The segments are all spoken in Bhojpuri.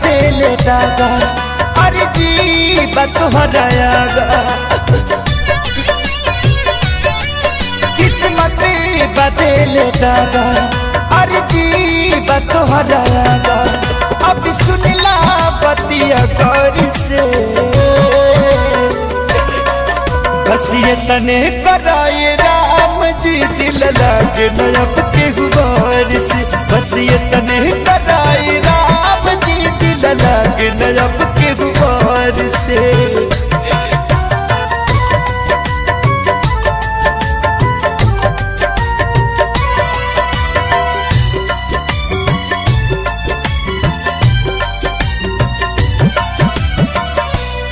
बदल दागा अरे जी बतोहरायागा किस्मत बदल दागा अरे जी बतोहरायागा अब सुनला बतिया गौर से बस ये तने कराए राम जी दिल लागे नयब के गुबार से बस ये तने कराए राम जी दिल लागे नयब के गुबार से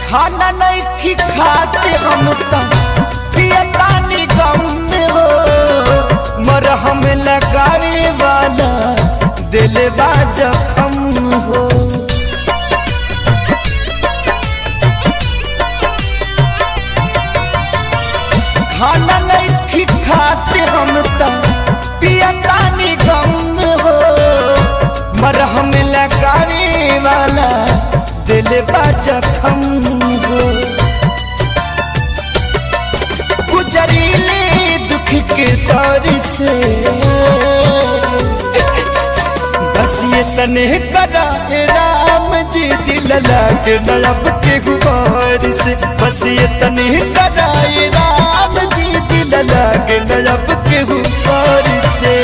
खाना नहीं खाते हम पियता निगम में हो मरहम लगावे वाला दिल बा जखम हो खाना नहीं खाते हम पियता निगम में हो मरहम लगावे वाला दिल बा जखम हो गुजरीले दुख के दौर से बस ये तने कराए राम जी दिल लागे नयब के गुबार से बस ये तने कराए राम जी दिल लागे नयब के गुबार से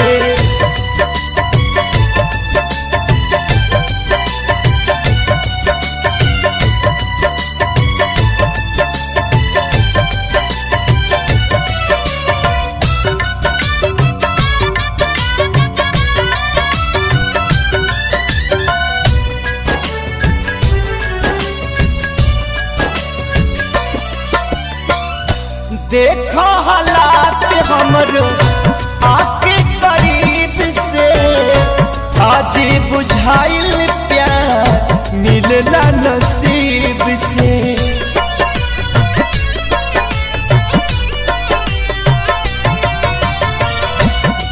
देखो हालात हमरो आके करीब से आज बुझाइल प्यार मिलला नसीब से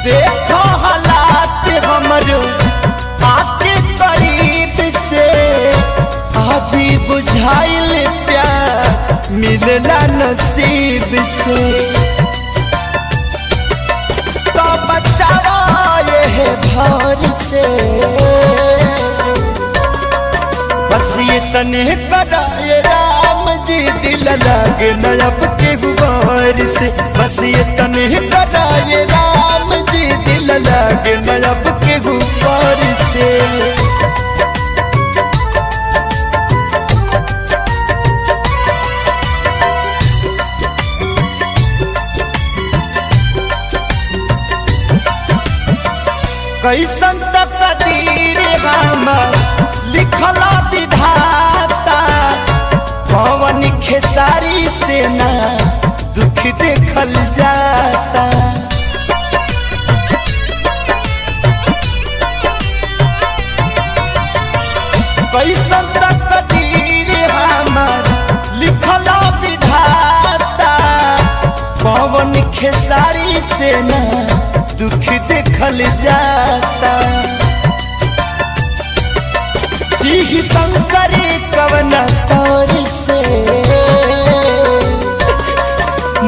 देखो हालात हमरो आके करीब से आज बुझाइल प्यार मिलला नसीब से तो बचावा ये है भार से बस ये तने कराए राम जी दिल लागे नयब के गुबार से बस ये तने कराए राम जी दिल लागे नयब के गुबार से कैसन तकदीर हमर लिखला विधाता पवन खेसारी से ना दुख देखल जाता कैसन तकदीर हमर लिखला विधाता पवन खेसारी से ना दुख देखल जाता जी शंकर कवन तौर से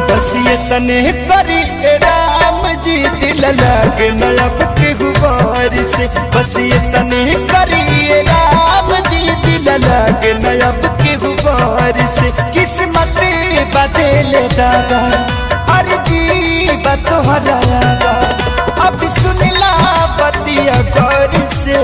बस ये तने करी राम जी दिल लागे नयब के गुबार से बस ये तने करी राम जी दिल लागे नयब के गुबार से किस्मत बदल दागा अरे जी बतोहरायागा अब सुनला बतिया गौर से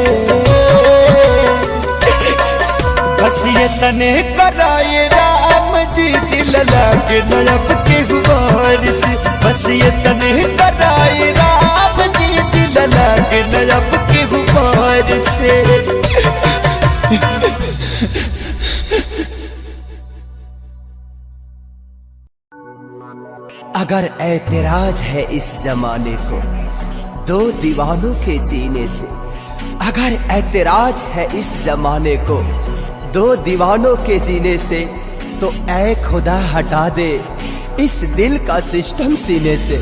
बस ये तने कराए राम जी दिल लागे नयब के गुबार से बस ये तने कराए राम जी दिल लागे नयब के गुबार से अगर ऐतराज है इस जमाने को दो दीवानों के जीने से, अगर ऐतराज है इस जमाने को दो दीवानों के जीने से, तो ऐ खुदा हटा दे इस दिल का सिस्टम सीने से।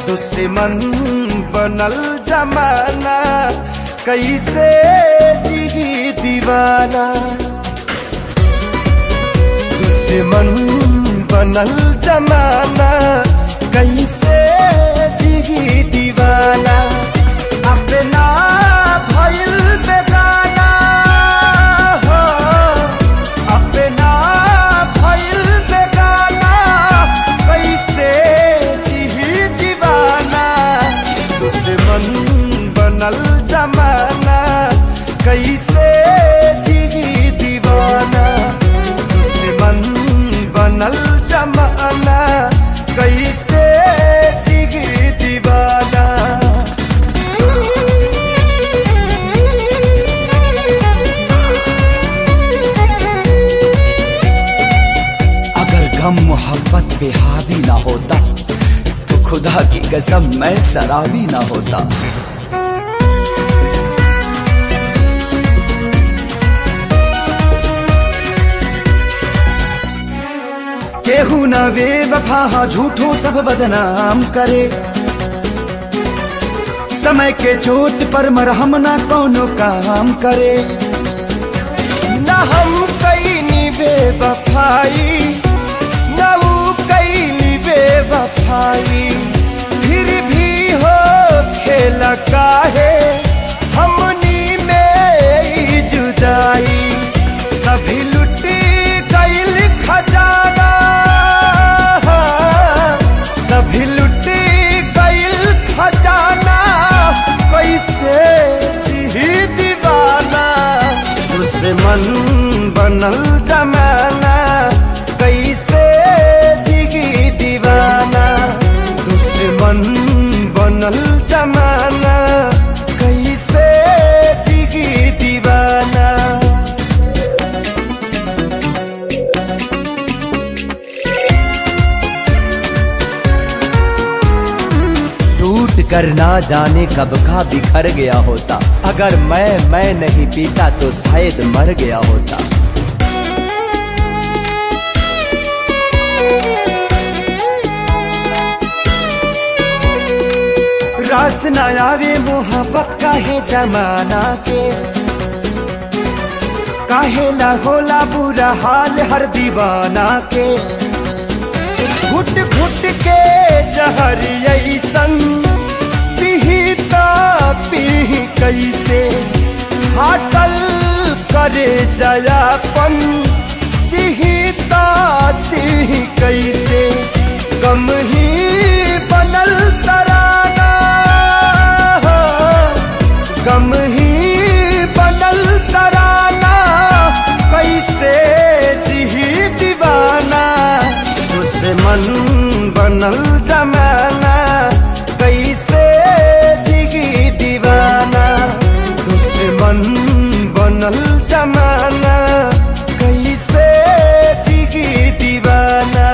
दुश्मन बनल जमाना, कैसे जिगी दीवाना। दुश्मन बनल जमाना, कैसे जिगी दीवाना। अपना भइल बेगाना हो, अपना भइल बेगाना, कैसे जिगी दीवाना। दुश्मन बनल जमाना, कैसे जिगी दीवाना। दुश्मन बनल जमाना, कैसे जिगी दीवाना। अगर गम मोहब्बत पे हावी ना होता तो खुदा की कसम मैं शराबी ना होता। केहू न बेवफा झूठों सब बदनाम करे, समय के चोट पर मरहम ना कोनो काम करे। न हम कैनी बेवफाई, न वो कैली बेवफाई, फिर भी हो खेला काहे हमनी में ई जुदाई। सभी लुटी गइल खजाना, सभी लुटी गइल खजाना, कैसे जी दीवाना। दुश्मन बनल जमाना, कैसे जिगी दीवाना। दुश्मन बनल जमाना, कैसे जिगी दीवाना। टूट कर ना जाने कब का बिखर गया होता। अगर मैं नहीं पीता तो शायद मर गया होता। रास न आवे मोहब्बत काहे जमाना के, काहे ला होला बुरा हाल हर दीवाना के। घुट घुट के जहर ऐसन पीता पी कैसे, हाटल करे जयापन सिहिता सिह कैसे। गम ही बनल तराना, गम ही बनल तराना, कैसे जिही दीवाना। दुश्मन बनल जमाना, कैसे जिगी दीवाना। दुश्मन बनल जमाना, कैसे जिगी दीवाना।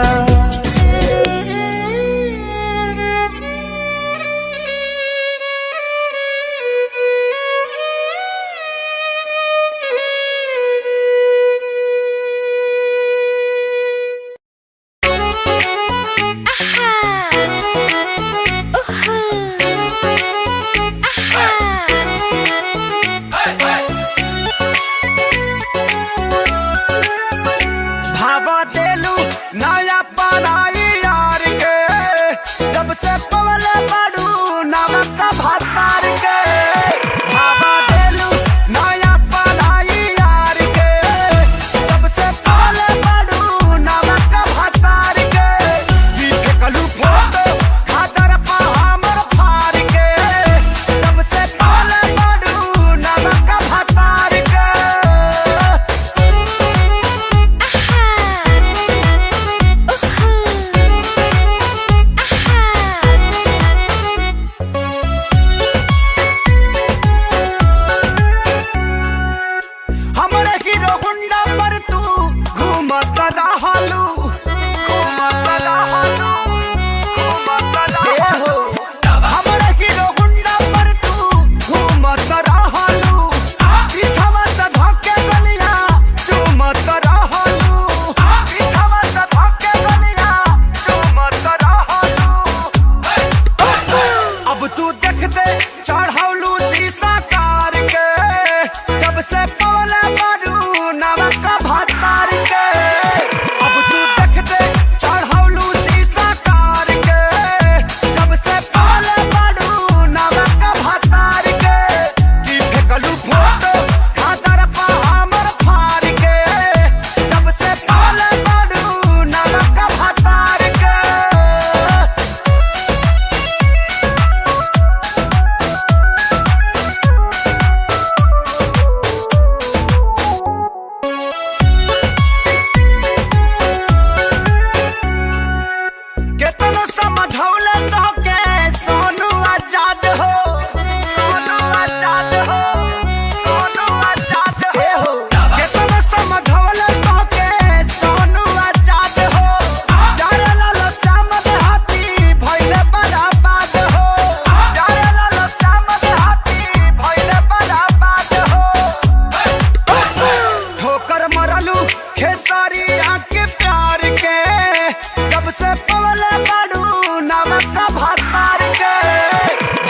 भातार के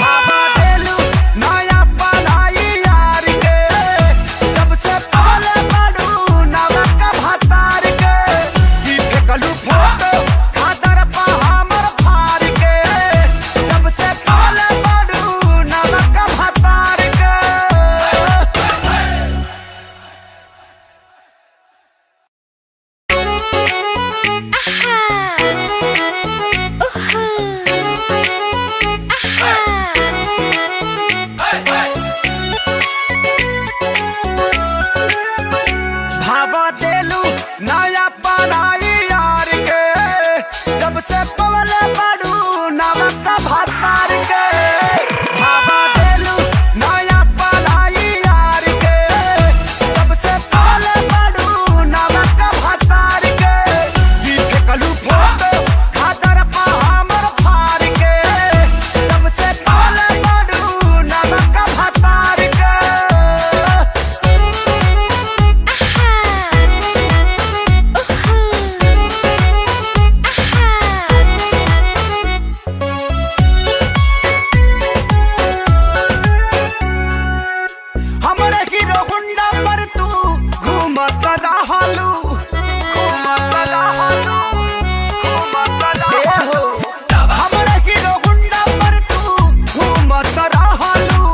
भावा देलू नया पढ़ाई यार के जब से पहले बड़ू नवा का भातार के की फेंकलू फोटो खादर पा हमर फार के जब से पहले बड़ू नवा का भातार के भावा देलू नया पढ़ाई यार के जब से पवले बड़ू नमक भातार के भावा देलू नया पढ़ाई यार के जब से पवले बड़ू नमक भातार के की फेंकलू फोटो खादर पा हमर फार के जब से पवले बड़ू नमक भातार के हमरे हीरो हुंडा पर तू घूमत रहलू हमरे हीरो हुंडा पर तू घूमत रहलू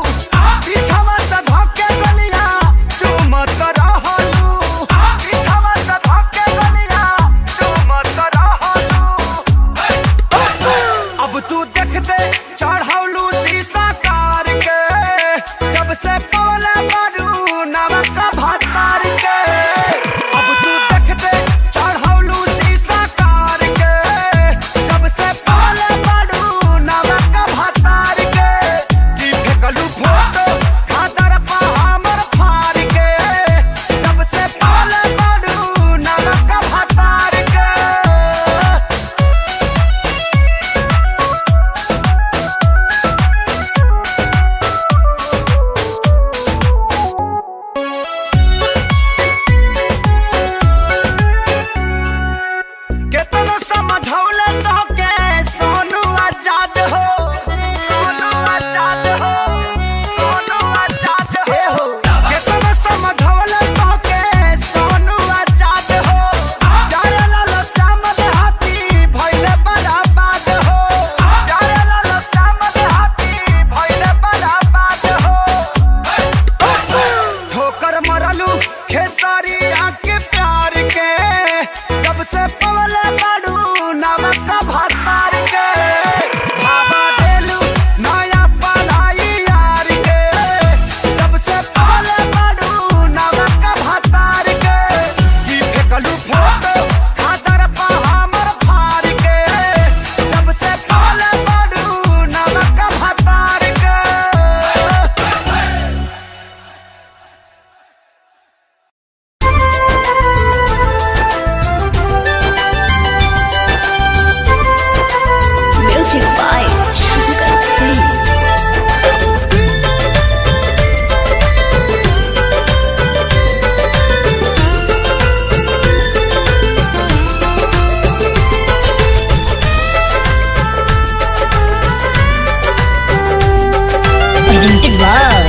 पीछवा से धक्के गलिया चूमत रहलू पीछवा से धक्के गलिया चूमत रहलू अब तू देखते चढ़ौलू शीशा कार के जब से पवले बड़ू नमक भातार के अब तू देखते चढ़ौलू शीशा कार के जब से पवले बड़ू नमक भातार के की फेंकलू फोटो खादर पा हमर फार के जब से पवले बड़ू नमक भातार के केतनो समझौले तो के सोनू आजाद हो सोनू आजाद हो सोनू आजाद हो केतनो समझौले तो के सोनू आजाद हो जारे लाल श्याम देहाती भइले बराबाद हो जारे लाल श्याम देहाती भइले बराबाद हो ठोकर मरलू खेसारिया के प्यार के जब से पवले बड़ू नमक भातार के भावा देलू नया पढ़ाई यार के जब से पवले बड़ू नमक भातार के की फेंकलू फोटो खादर पा हमर फार के जब से पवले बड़ू नमक भातार के Music by Shankar Singh. Presented by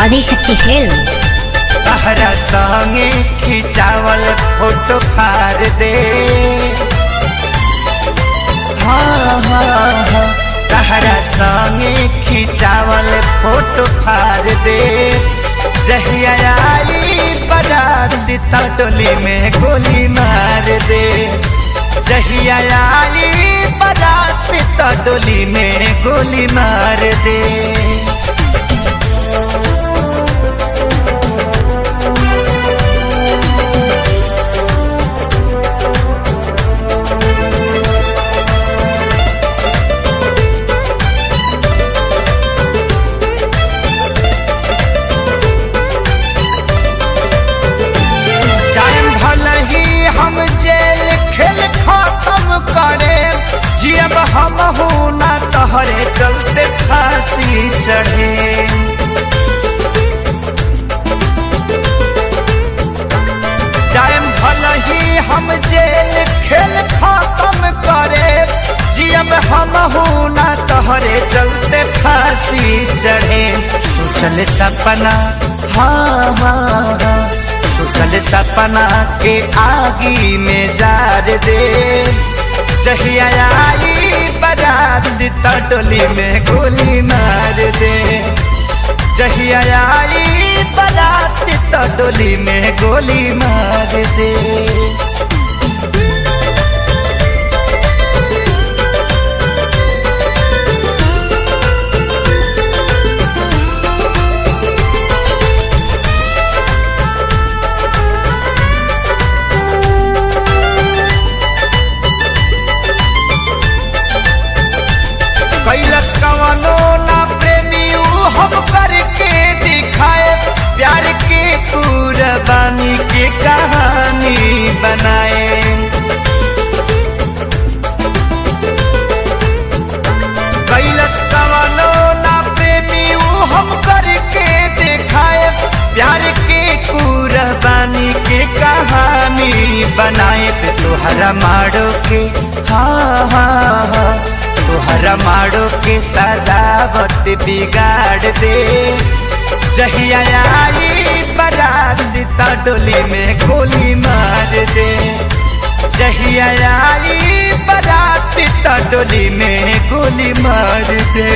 Adi Shakti Films. तहरा संगे खिंचावल फोटो फार दे हाँ हाँ हाँ तहरा संगे खिंचावल फोटो फार दे जहिया आई बराती तटोली में गोली मार दे जहिया आई बराती तटोली में गोली मार दे तोहरे चलते फांसी चढ़े जाएम भला नहीं हम जेल खेल खत्म करे, जियब हमहू ना तोहरे चलते फांसी चढ़े। सोचल सपना हाँ हाँ हाँ, सोचल सपना के आगी में जार दे। जहिया आई बारात त डोली में गोली मार दे। जहिया आई बारात त डोली में गोली मार दे। कैलस कवनो ना प्रेमी हम करके दिखाए, प्यार के कुर्बानी के कहानी बनाए। कैलस कवनो ना प्रेमी हम करके दिखाए, प्यार के कुर्बानी के कहानी बनाए। तोहरा मारो के हाँ हाँ हाँ, तोहरा मारो के सजावट बिगाड़ दे। जहिया आई बारात त डोली में गोली मार दे। जहिया आई बारात त डोली में गोली मार दे।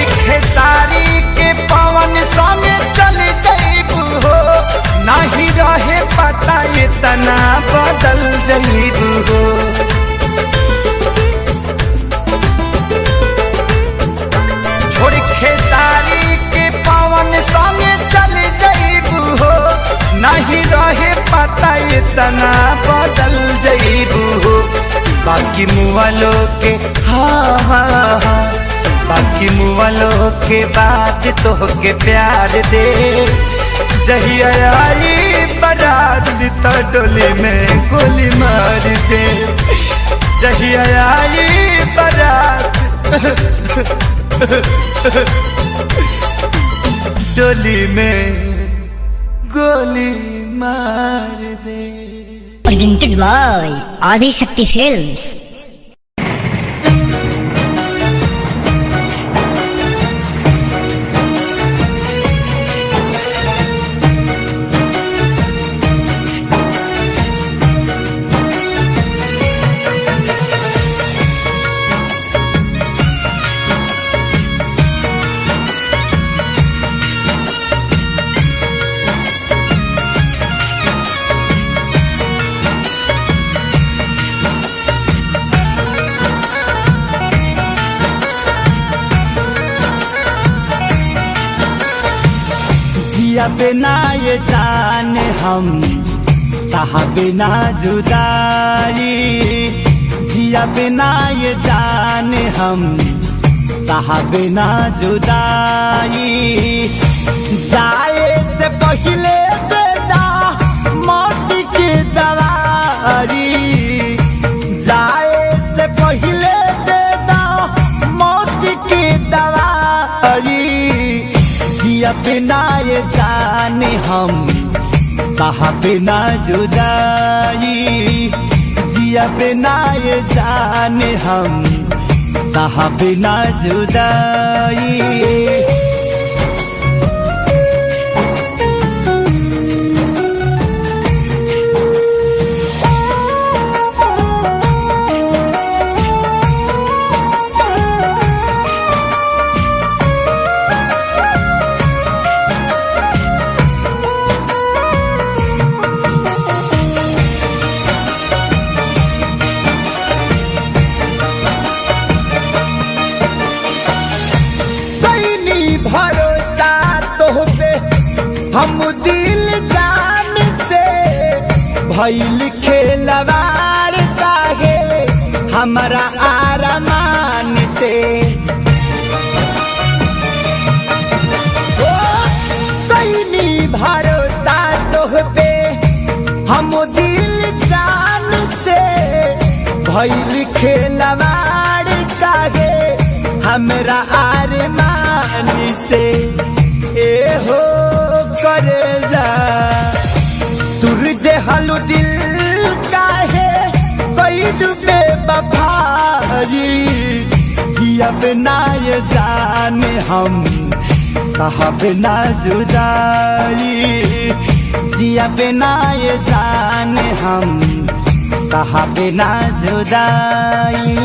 खेसारी के पवन संग चल जाइबू हो, नहीं रहे पता इतना बदल जाइबू हो। छोड़ खेसारी के पवन संग चल जाइबू हो, नहीं रहे पता इतना बदल जाइबू हो। बाकी मुआलो के हाँ हाँ हाँ, बाकी मुआलो के बाद तो के प्यार दे। जहिया आई बारात त डोली में गोली मार दे। जहिया आई बारात डोली में गोली मार दे। Presented by Adi Shakti Films. जिया बिना ये जान हम सहा बिना जुदाई। जिया बिना ये जान हम सहा बिना जुदाई। जाए से पहले देदा मौत की दवाई। जाए से पहले देदा मौत की दवाई। जिया बिना ये जान हम सहा बिना जुदाई। जिया बिना ये जान हम सहा बिना जुदाई। भरोसा तो पे हम दिल जान से भइल खेलवार काहे हमारा आरमान से। ओ भइल खेलवाड़ काहे हमरा आरमानी से ए हो करेला तुर देहलु दिल काहे कैलु बेवफाई जियब ना ये जाने हम साहब ना जुदाई जियब ना ये जाने हम साहब ना जुदाई।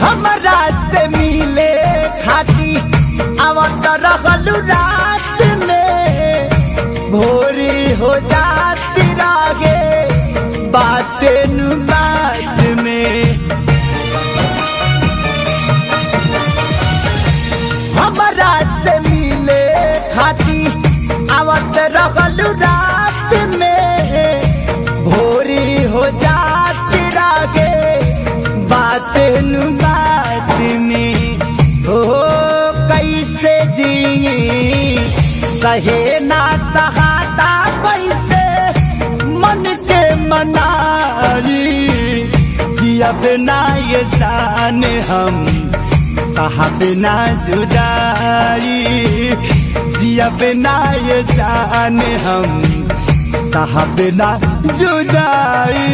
हमरा से मिले खाती आवत रहलू रात में भोरी हो जाती रागे बातें बात में। हमरा से मिले खाती आवत रहलू रात में भोरी हो जाती रागे बातें बात में। हो कैसे जी सहे ना सहाता कैसे मन के मनाई जियब ना ये जाने हम साहब ना जुदाई जियब ना ये जाने हम साहब ना जुदाई।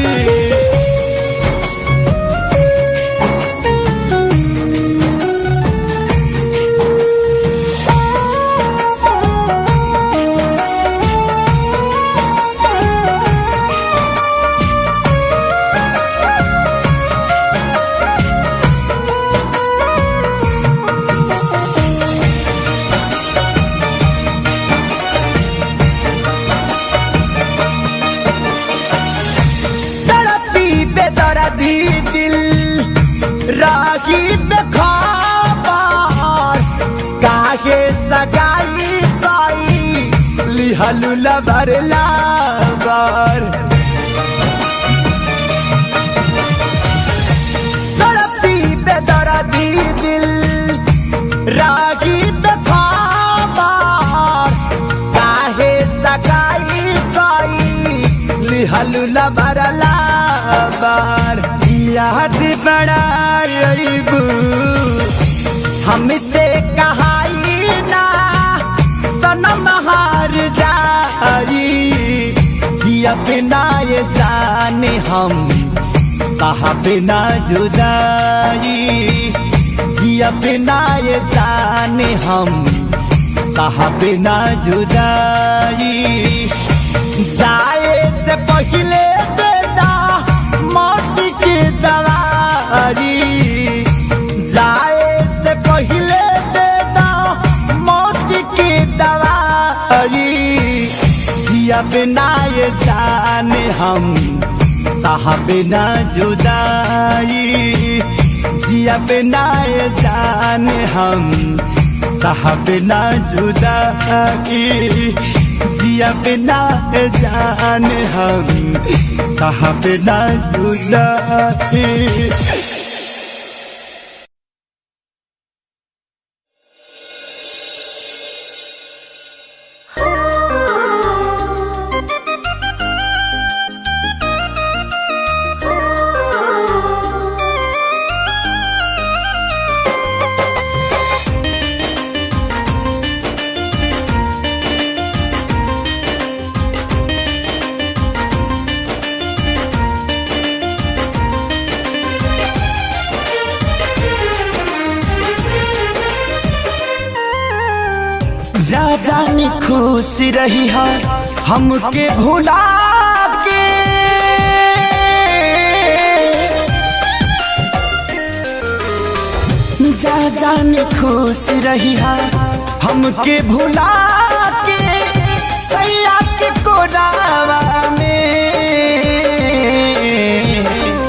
दिल राही बेखबर काहे सगाई पाई लिहलु लबर लाबर तड़पी बेदर्दी दिल राही बेखबर काहे सगाई पाई लिहलु लबर लाबर। याद बड़ा अईबू हमसे कहाई ना सनम हार जाई जियब ना ये जाने हम साहब ना जुदाई जियब ना ये जाने हम साहब ना जुदाई। जाए से पहले जाए से पहले दे दो मौत की दवाई जियब ना ये जाने हम साहब ना जुदाई जियब ना ये जाने हम साहब ना जुदाई जियब ना ये जाने हम साहब ना जुदाई। जा जानी खुश रही है हमके भुला के जा जानी खुश रही है हमके भुला के सैया के कोरावा में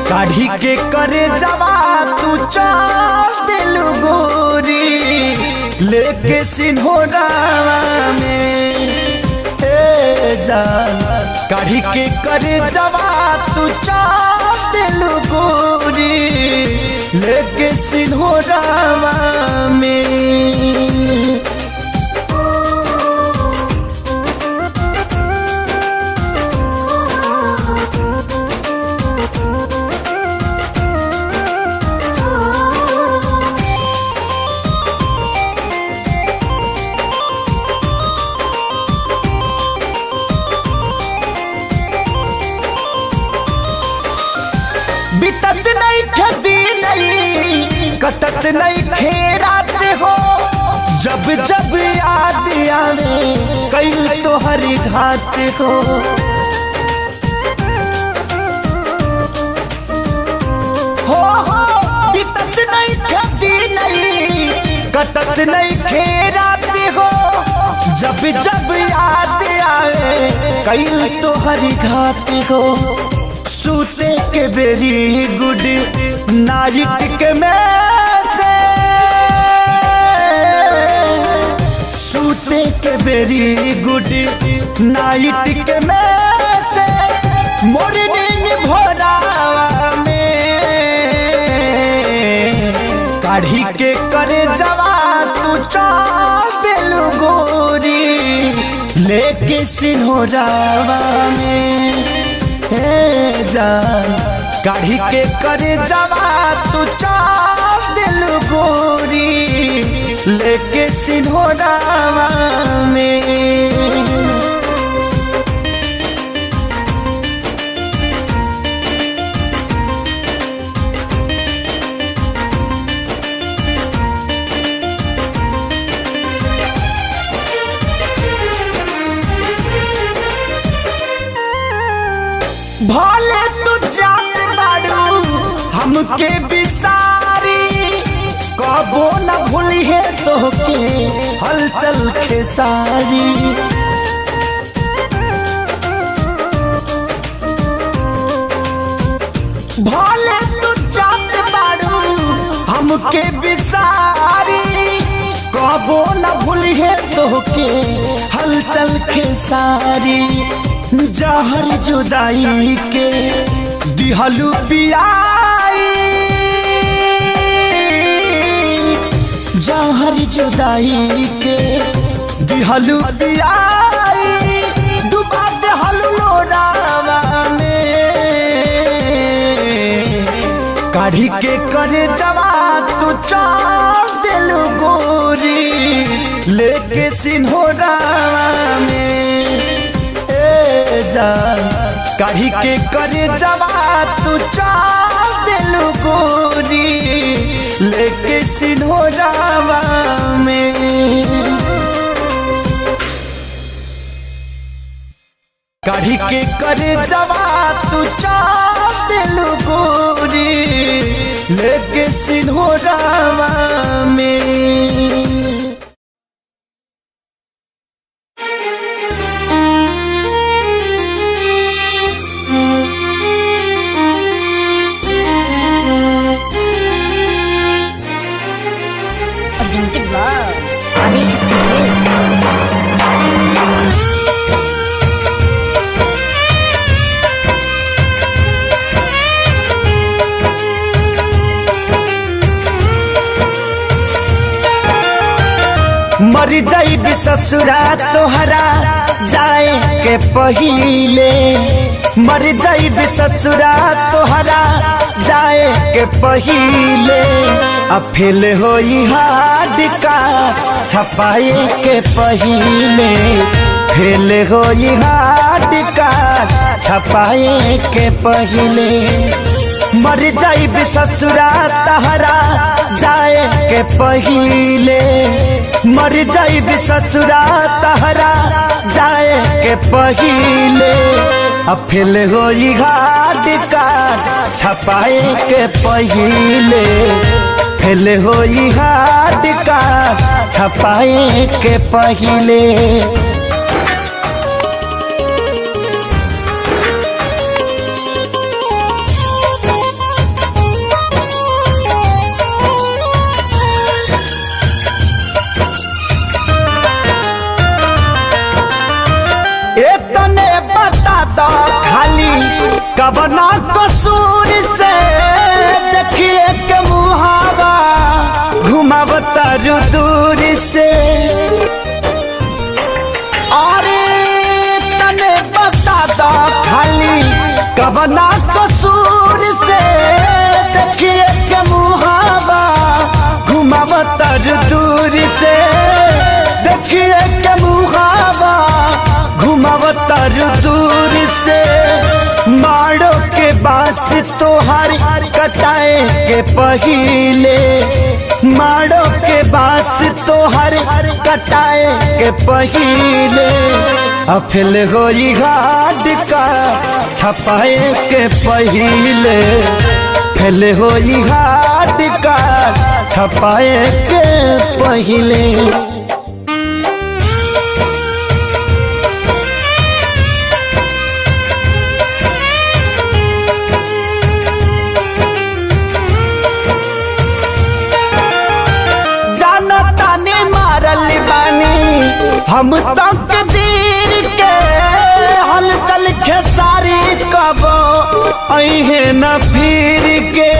काढ़ी के करे जवा तू चल दिलु गोरी लेके सिन्होरावा में। जान काढ़ी के करे जवा तू चाल दिल गोरी लेके सिन्होरावा में। बितत नहीं खदी नहीं कटत नहीं खेरात हो जब जब याद आवे कई तो हरी घात हो। हो बितत नहीं खदी नहीं कटत नहीं खेरात हो जब जब याद आवे कई तो हरी घात हो। सूते के बेरी गुड नाइट के में से सूते के बेरी गुड नाइट के में से मॉर्निंग भोरावा में काढ़ी के करे जवा तू चाल दिल गोरी लेके सिन्होरावा में। हे जान काढ़ी के करे जवा तू चाल दिल गोरी लेके सिन्होरावा में। भले तू जात बाड़ू हमके बिसारी कबो न भूली है तोहके हलचल खेसारी। भले तू जात बाड़ू हमके बिसारी कबो न भूली है तोहके हलचल खेसारी। जहर जुदाई के दिहलू पियाई जहर जुदाई के दिहलू पियाई डुबा देहलू लोरावा में काढ़ी के करे जवा तू चाल दिल गोरी लेके सिन्होरावा में। काढ़ी के करे जवा तू चाल दिल गोरी लेके सिन्होरावा में। काढ़ी के करे जवा तू चाल दिल गोरी लेके सिन्होरावा में। presented by Adi Shakti Films. मर जाई ससुरा तोहरा जाए के पहिले मर जाई ससुरा तोहरा जाए के पहिले अफेल होई हाड का छपाए के पहिले फेल होई हाड का छपाए के पहिले मर जाई ससुरा तोहरा जाए के पहिले मर जाई ससुरा तोहरा जाए के पहिले अफेल होई हाड का छपाए के पहिले फेल होई हाड का छपाए के पहिले कवना कसूर से देखिए के मुहावा घुमावता दूर से अरे तने बता दो खाली कवना कसूर से देखिए के मुहावा घुमावता दूर से देखिए के मुहावा घुमावता दूर से मारो के बास तोहार कटाए के पहिले मारो के बास तोहार कटाए के पहिले अफिल होई घाट का छपाए के पहिले फेल होई घाट का छपाए के पहिले हम तक दीर के हल चल खेसारी कब अहे न फिर के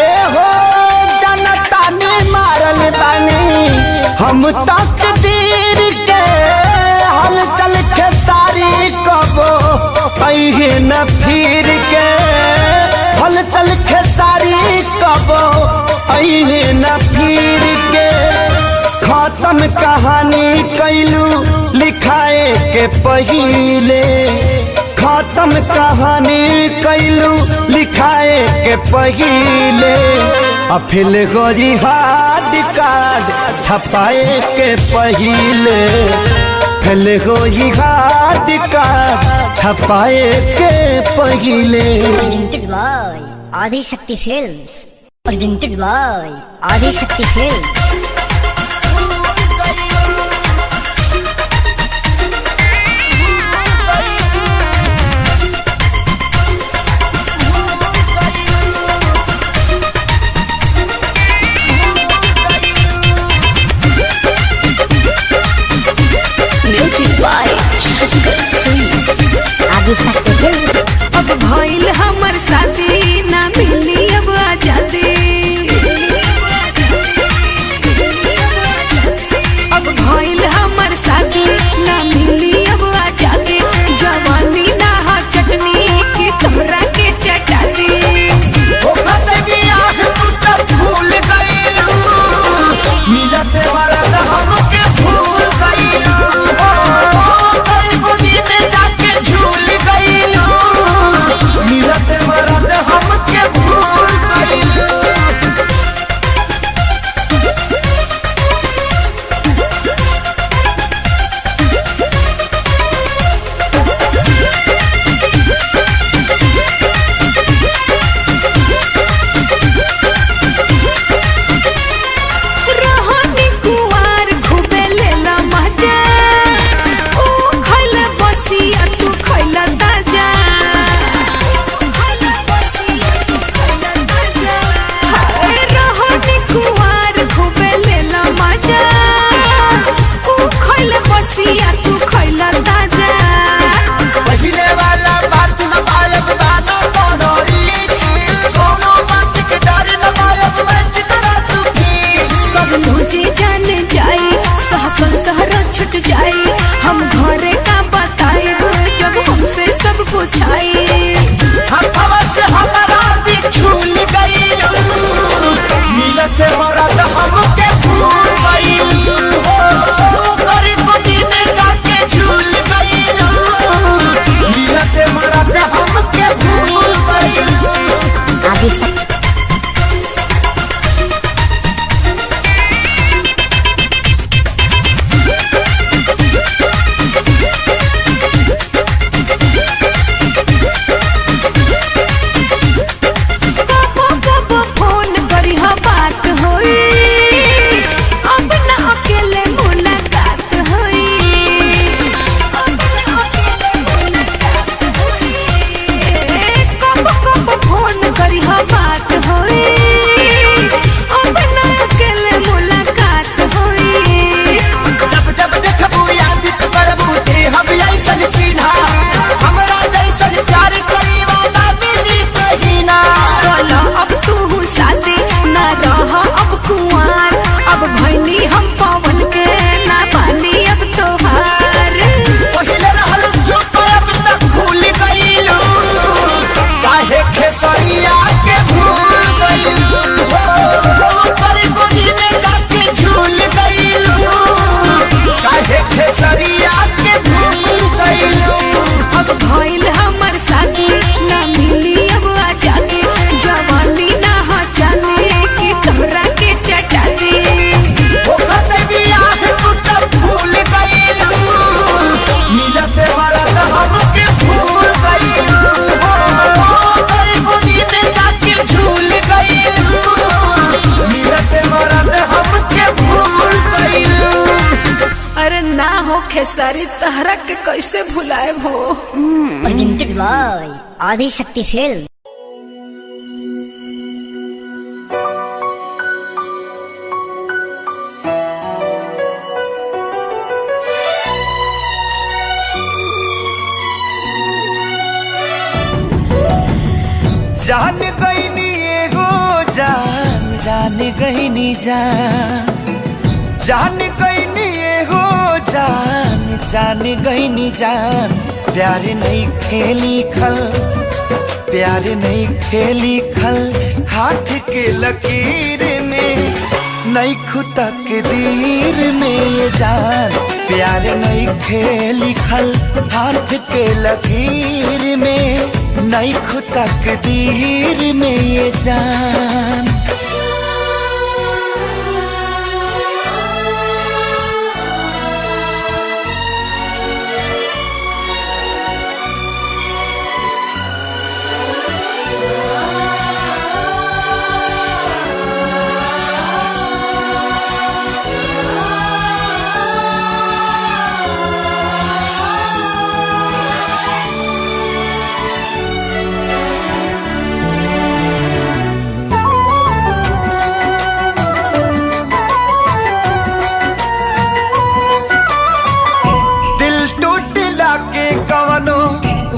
ए हो जनता ने मारल बानी हम तक दीर के हल चल खेसारी कब अहे न फिर के हल चल खेसारी कब अहे न फिर के खत्म कहानी कैलू लिखाए के पहिले खत्म कहानी कैलू लिखाए के पहिले अफिल गोरी हार्ड कार्ड छपाए के पहिले फिल गोरी हार्ड कार्ड छपाए के पहिले Presented by Adi Shakti Films. Presented by Adi Shakti Films. आदि शक्ति फिल्म। अब भइल हमर शादी ना मिली अब आजादी अब भइल हमर शादी ना मिली अब आजादी जवानी ना हा चटनी की तोहरा के चटा दी भूल गईलू मिलते वाला हमके भूल गईलू जाके झूल गईलू मिलते वाला हमके भूल गईलू रहनी कुंवार खूबे लेला मजा ओ खइला बसिया तू खइला ताजा हाय रहनी कुंवार खूबे लेला मजा ओ खइला बसिया तू खइला ताजा पहिले वाला बात न पालब गाना कोनो रीच सोनो बात के डर न पालब मैं चितरा तू भी सब तुझे जान जाई सहकल तहरा छुट जाई हम घरे का बताएब जब हमसे सब पूछाई हवा से हमारा भी झूल गईलू मिलते वाला हमके भूल गईलू गरी गोदी में जाके झूल गईलू मिलते वाला हमके भूल गईलू आदि शक्ति हो खेसारी, तहरा के कैसे भुलाए हो। प्रेजेंटेड बाय आदि शक्ति फिल्म। जान गईनी एगो जान, जान गईनी जान, जान गईनी एगो जान, जान गईनी जान। प्यार नहीं खेली खल, प्यार नहीं खेली खल, हाथ के लकीर में नहीं खुदा के दीर में ये जान। प्यार नहीं खेली खल, हाथ के लकीर में नहीं खुदा के दीर में ये जान।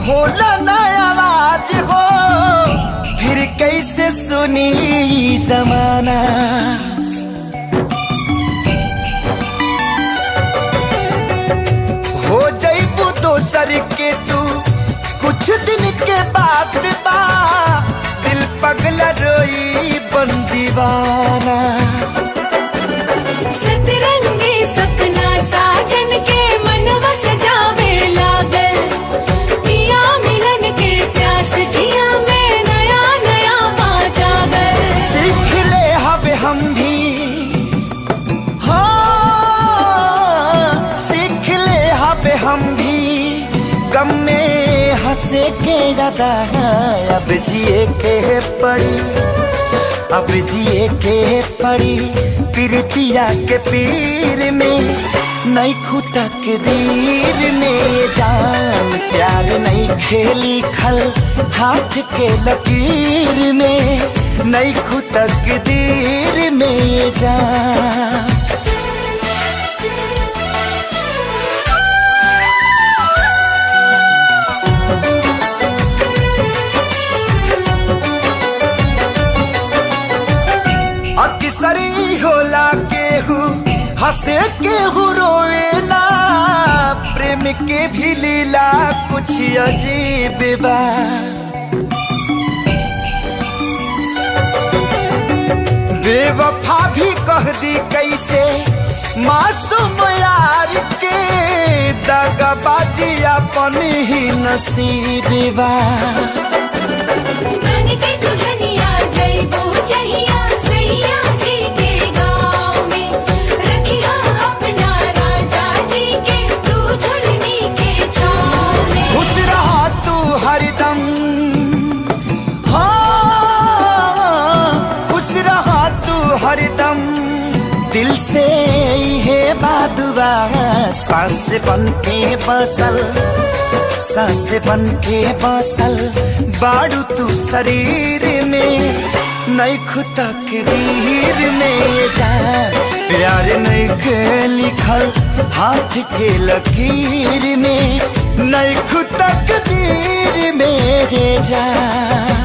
होला ना आवाज हो, फिर कैसे सुनी जमाना। हो जाइबू दोसर के तू कुछ दिन के बाद बा, दिल पगला रोई बन दीवाना। सतरंगी सपना साजन के मनवा सजावे लागल, मिलन के प्यास जिया में नया नया बाजागल। सीख ले हवे हम भी, हाँ सीख ले हवे हम भी, गम में हंसे के ज्यादा अब जिए के पड़ी, अब जिए के पड़ी। प्रीतिया के पीर में नहीं खुदा के दीर में जान। प्यार नहीं खेली खल, हाथ के लकीर में नहीं खुदा के दीर में जान। अक्सरी होला केहू हंसे केहू रोएला, प्रेम के भी लीला कुछ अजीब बा। बेवफा भी कह दी कैसे मासूम यार के, दगाबाजी अपन ही नसीब बा। बन के दुल्हनिया जइबो जहिया सैया जी के गाँव में, रखिया अपना राजा जी के तू झुलनी के छाँव में। खुश रहा तू हरदम, हाँ खुश रहा तू हरदम, दिल से ये बादुआ सांस बन के बसल, सांस बन के बसल बाड़ू तू शरीर में नहीं खुदा के दीर में ये जान। प्यार नहीं के लिखल, हाथ के लकीर में नहीं खुदा के दीर में ये जान।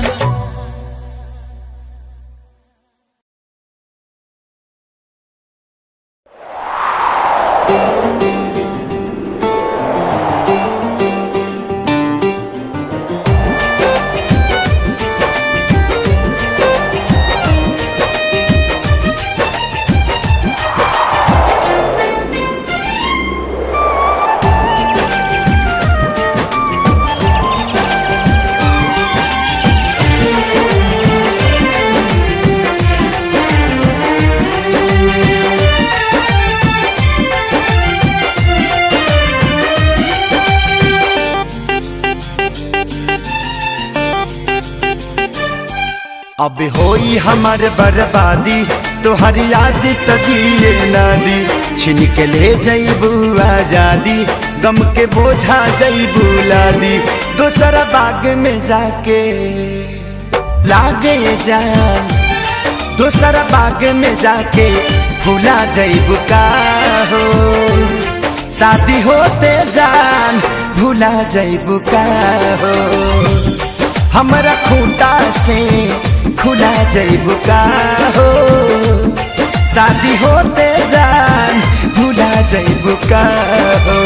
अब होई हमार बर्बादी, तोहर याद त जिए ना दी, छिन के ले जइबू आजादी, गम के बोझा जइबू लादी, दोसरा बाग में जाके लागे जान, दोसरा बाग में जाके भूला जइबू का हो, शादी होते जान भूला जइबू का हो, हमरा खूंटा से खुला जइबू का हो, शादी होते जान भूला जइबू का हो।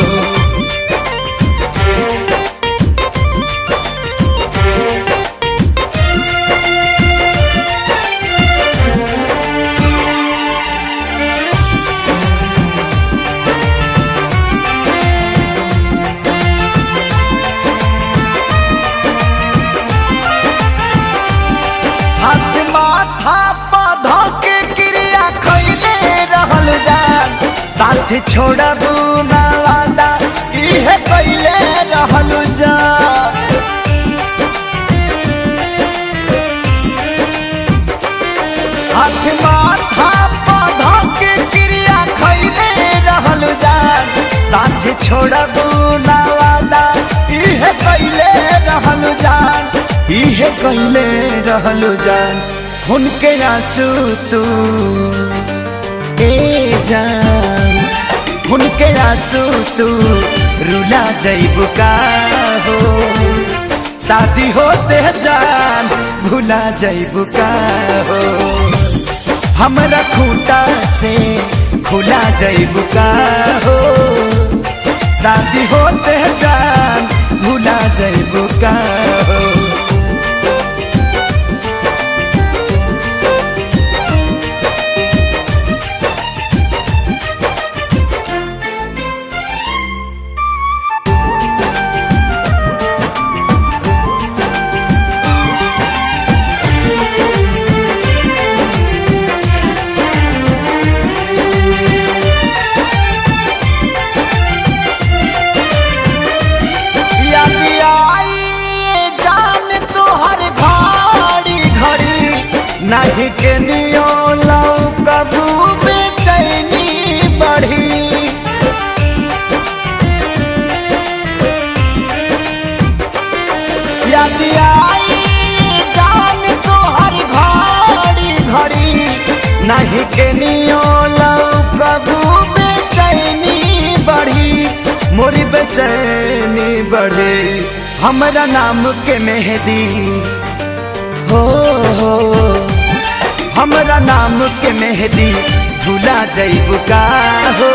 हाथ माथा पौधा के क्रिया खैले रहल जान, साथ छोड़बू ना वादा इहे कैले रहल जान। हाथ माथा पौधा के क्रिया खैले रहल जान, साथ छोड़बू ना वादा इहे कैले रहल जान, इहे कैले रहल जान। उनके आंसू तू ए जान, उनके आंसू तू रुला जइबू का हो, शादी होते जान भूला जइबू का हो, हमरा खूंटा से खुला जइबू का हो, शादी होते जान भूला जइबू का हो। नहीं के नियो लौ कबू बेचैनी बढ़ी, याद आई जान तोहर घड़ी घड़ी, नहीं के नियो लौ कबू बेचैनी बढ़ी, मोरी बेचैनी बढ़ी, हमरा नाम के मेहंदी हो, हमरा नाम के मेहंदी भूला जइबू का हो,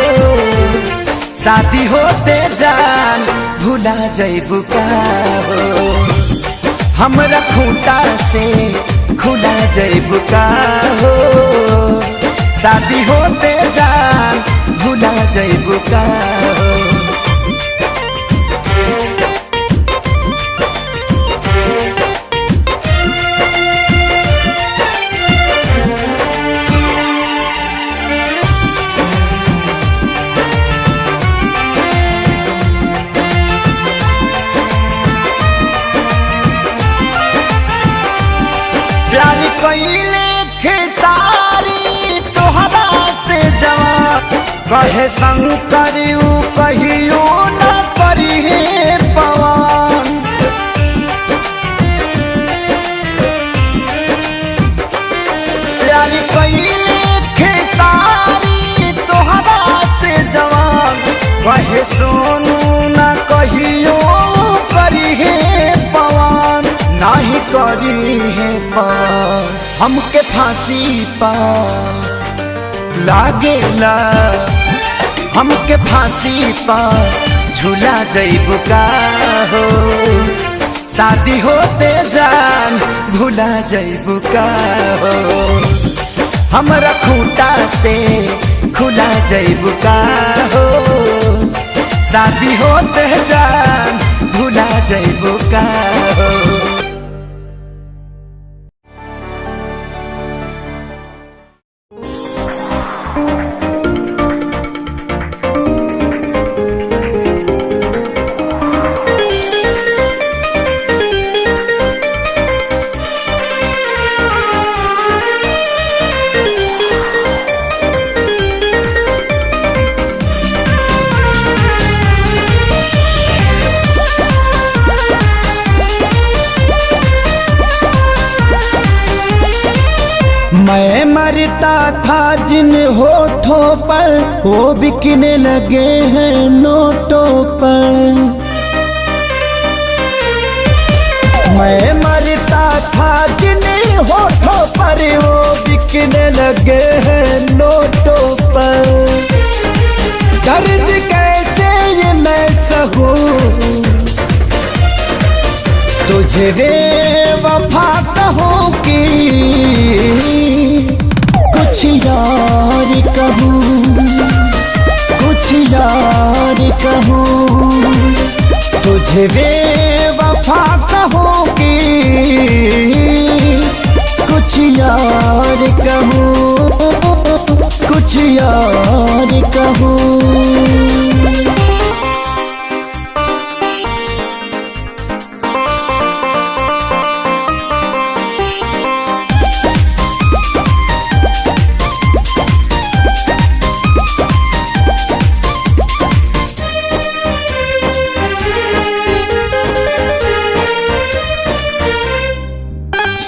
शादी होते जान भूला जइबू का हो, हमरा खूंटा से खुला जइबू का हो, शादी होते जान भूला जइबू का हो। प्यार कैले खेसारी तोहरा से जवाब कहे संग करियो कहियो न करिहे पवन, प्यार कैले खेसारी तोहरा से जवाब कहे सोनू न कहियो करिहे पवन, नहीं करी है पार हमके फांसी पा लागेला, हमके फांसी पा झूला जइबू का हो, शादी होते जान भूला जइबू का हो, हमरा खूंटा से खुला जइबू का हो, शादी होते जान भूला जइबू का हो। मरता था जिन होठों पर वो बिकने लगे हैं नोटों पर। मैं मरता था जिन होठों पर वो बिकने लगे हैं नोटों पर। दर्द कैसे ये मैं सहूं तुझे बेवफा कहूँ कि कुछ यार कहूँ, कुछ यार कहूँ तुझे बेवफा कहूँ कि कुछ यार कहूँ, कुछ यार कहूँ।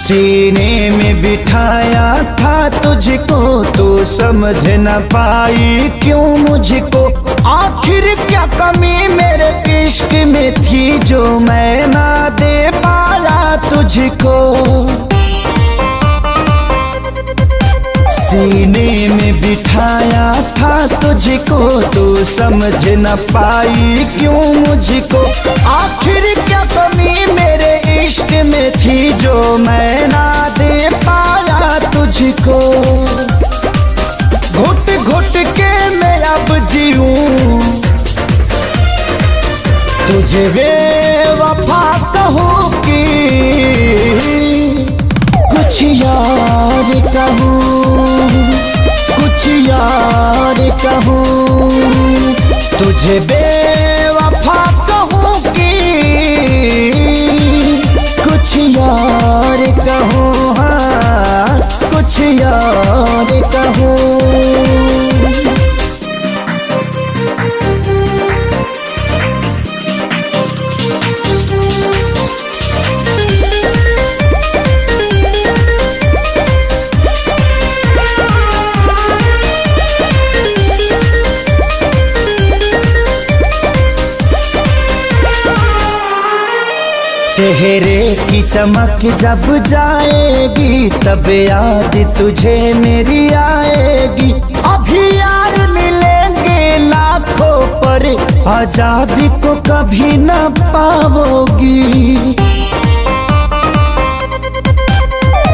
सीने में बिठाया था तुझको तू समझ न पाई क्यों मुझको। आखिर क्या कमी मेरे इश्क में थी जो मैं ना दे पाया तुझको। सीने में बिठाया था तुझको तू समझ न पाई क्यों मुझको। आखिर क्या कमी मेरे इश्क में थी जो मैं ना दे पाया तुझको। घुट घुट के मैं अब जीऊं तुझे बेवफा कहूँ कि कुछ यार कहूँ, कुछ यार कहूँ तुझे बेवफा कहूँ कि कुछ यार कहूँ, हाँ कुछ यार कहूँ। चेहरे की चमक जब जाएगी तब याद तुझे मेरी आएगी। अभी यार मिलेंगे लाखों पर आजादी को कभी न पाओगी।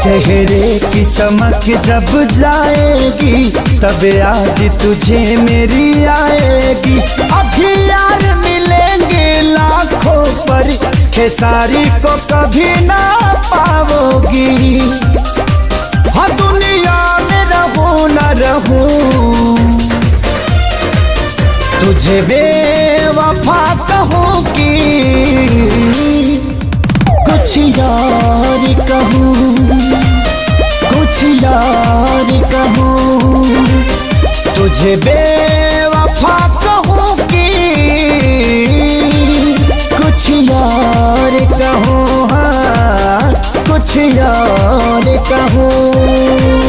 चेहरे की चमक जब जाएगी तब याद तुझे मेरी आएगी। अभी यार मिलेंगे लाखों पर खेसारी को कभी ना पाओगी। हाँ दुनिया में रहूं न रहूं तुझे बेवफा कहूँ कि कुछ यार कहूँ, कुछ यार कहूँ तुझे बेवफा कहूँ कि कुछ यार कहूँ, हाँ कुछ यार कहूँ।